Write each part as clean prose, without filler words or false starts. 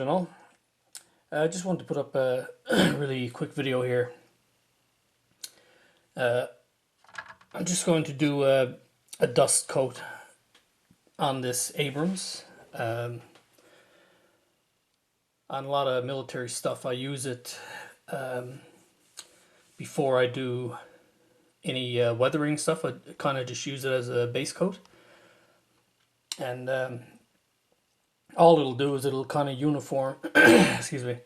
afternoon all. I just wanted to put up a really quick video here. I'm just going to do a dust coat on this Abrams. On a lot of military stuff I use it before I do any weathering stuff. I kind of just use it as a base coat. And all it'll do is it'll kind of uniform, excuse me,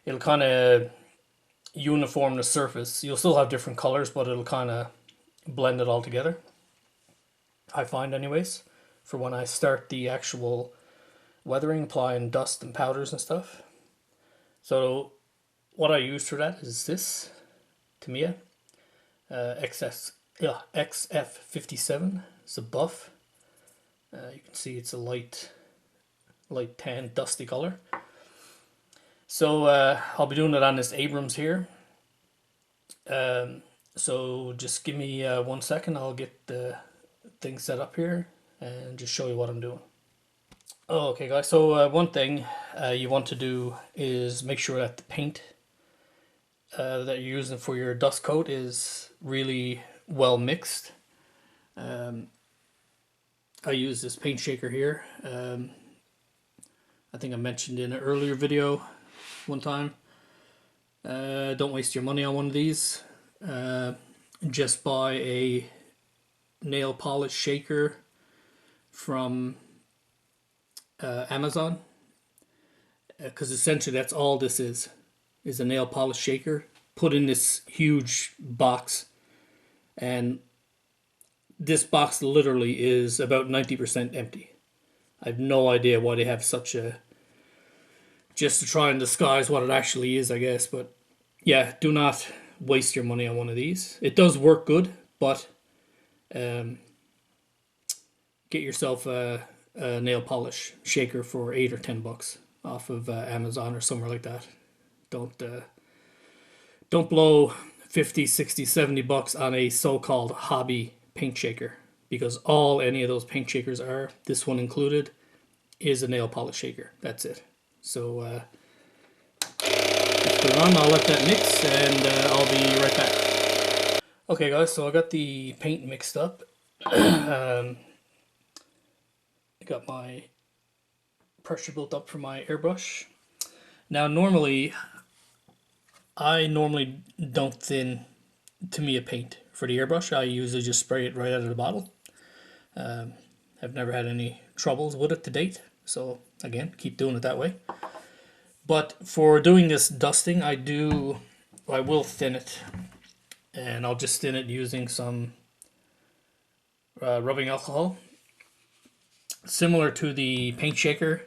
it'll kind of uniform the surface. You'll still have different colors, but it'll kind of blend it all together. I find anyways, for when I start the actual weathering, applying dust and powders and stuff. So what I use for that is this Tamiya XF57. It's a buff. You can see it's a light tan dusty color. So I'll be doing it on this Abrams here. So just give me 1 second. I'll get the thing set up here and just show you what I'm doing. Okay guys, so one thing you want to do is make sure that the paint that you're using for your dust coat is really well mixed. I use this paint shaker here. I think I mentioned in an earlier video one time. Don't waste your money on one of these. Just buy a nail polish shaker from Amazon, because essentially that's all this is a nail polish shaker put in this huge box, and this box literally is about 90% empty. I have no idea why they have such a, just to try and disguise what it actually is, I guess. But yeah, do not waste your money on one of these. It does work good, but get yourself a nail polish shaker for $8 or $10 off of Amazon or somewhere like that. Don't blow 50, 60, 70 bucks on a so-called hobby paint shaker, because all any of those paint shakers are, this one included, is a nail polish shaker. That's it. So let's put it on. I'll let that mix and I'll be right back. Okay guys, so I got the paint mixed up. I got my pressure built up for my airbrush. Now I normally don't thin Tamiya paint for the airbrush. I usually just spray it right out of the bottle. I've never had any troubles with it to date, so again, keep doing it that way. But for doing this dusting, I will thin it, and I'll just thin it using some rubbing alcohol, similar to the paint shaker.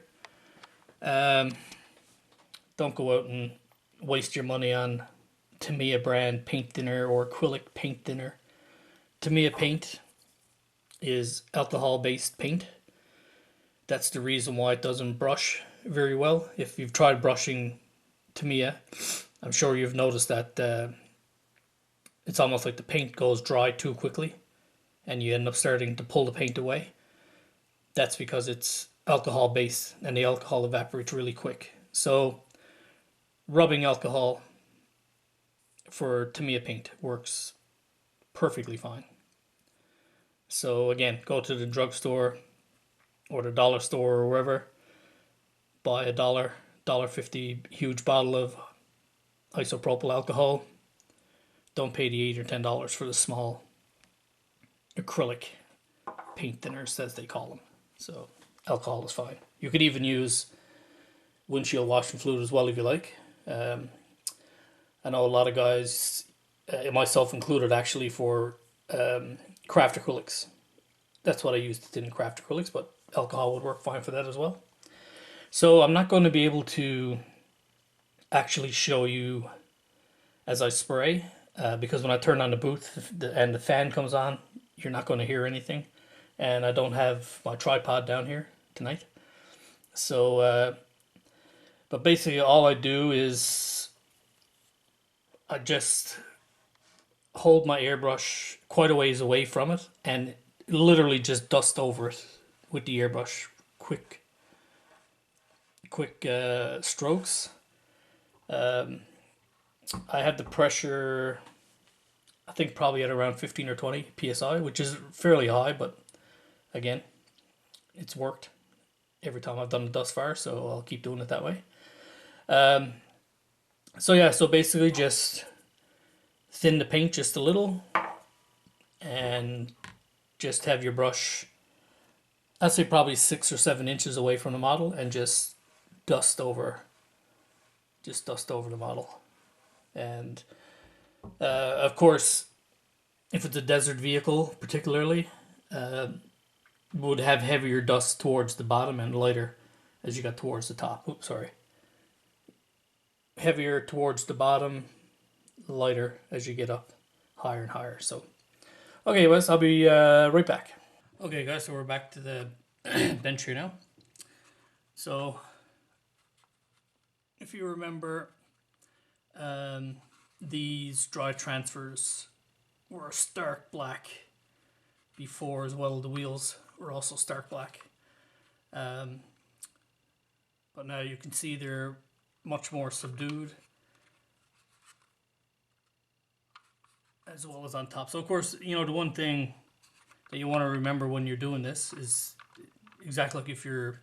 Don't go out and waste your money on Tamiya brand paint thinner or acrylic paint thinner. Tamiya paint is alcohol based paint. That's the reason why it doesn't brush very well. If you've tried brushing Tamiya, I'm sure you've noticed that it's almost like the paint goes dry too quickly and you end up starting to pull the paint away. That's because it's alcohol based and the alcohol evaporates really quick. So rubbing alcohol for Tamiya paint works perfectly fine. So again, go to the drugstore or the dollar store or wherever, buy a $1.50 huge bottle of isopropyl alcohol. Don't pay the $8 or $10 for the small acrylic paint thinners, as they call them. So alcohol is fine. You could even use windshield washing fluid as well if you like. I know a lot of guys, myself included actually, for craft acrylics. That's what I use to thin craft acrylics, but alcohol would work fine for that as well. So I'm not going to be able to actually show you as I spray, because when I turn on the booth and the fan comes on, you're not going to hear anything. And I don't have my tripod down here tonight. So, but basically all I do is I just hold my airbrush quite a ways away from it and literally just dust over it with the airbrush. quick strokes. I had the pressure, I think probably at around 15 or 20 psi, which is fairly high, but again, it's worked every time I've done it thus far, so I'll keep doing it that way. So yeah, so basically just thin the paint just a little and just have your brush, I'd say probably 6 or 7 inches away from the model, and just dust over the model. And of course, if it's a desert vehicle particularly, would have heavier dust towards the bottom and lighter as you got towards the top. Oops, sorry. Heavier towards the bottom, lighter as you get up higher and higher. So, okay, Wes, I'll be right back. Okay, guys, so we're back to the bench here now. So, if you remember, these dry transfers were stark black before as well. The wheels were also stark black. But now you can see they're much more subdued, as well as on top. So of course, you know, the one thing that you want to remember when you're doing this is exactly like if you're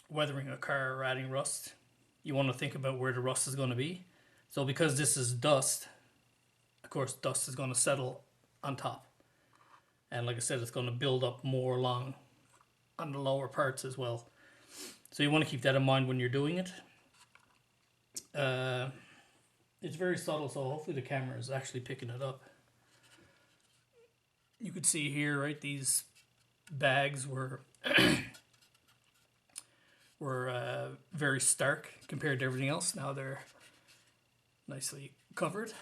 weathering a car or adding rust, you want to think about where the rust is going to be. So because this is dust, of course, dust is going to settle on top. And like I said, it's going to build up more along on the lower parts as well. So you want to keep that in mind when you're doing it. It's very subtle, so hopefully the camera is actually picking it up. You could see here, right, these bags were very stark compared to everything else. Now they're nicely covered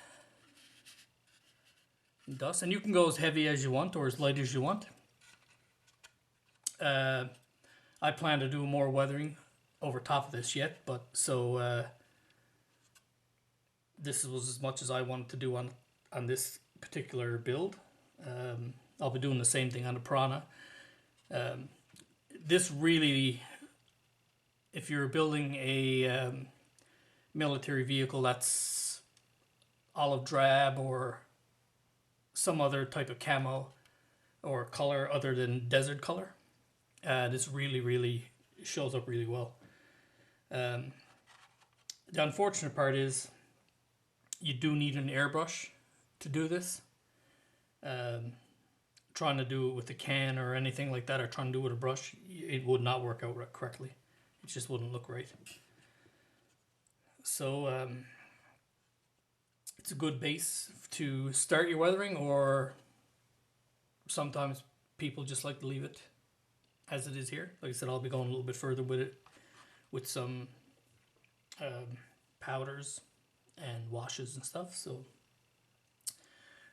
in dust, and you can go as heavy as you want or as light as you want. I plan to do more weathering over top of this yet, but so this was as much as I wanted to do on this particular build. I'll be doing the same thing on the Piranha. This really, if you're building a military vehicle that's olive drab or some other type of camo or color other than desert color, this really shows up really well. The unfortunate part is you do need an airbrush to do this. Trying to do it with a can or anything like that, or trying to do it with a brush, it would not work out correctly. It just wouldn't look right. So it's a good base to start your weathering, or sometimes people just like to leave it as it is here. Like I said, I'll be going a little bit further with it with some powders and washes and stuff. So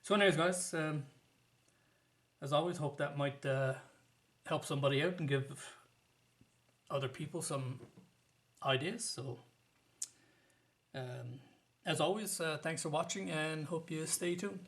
anyways, guys, as always, hope that might help somebody out and give other people some ideas. So as always, thanks for watching, and hope you stay tuned.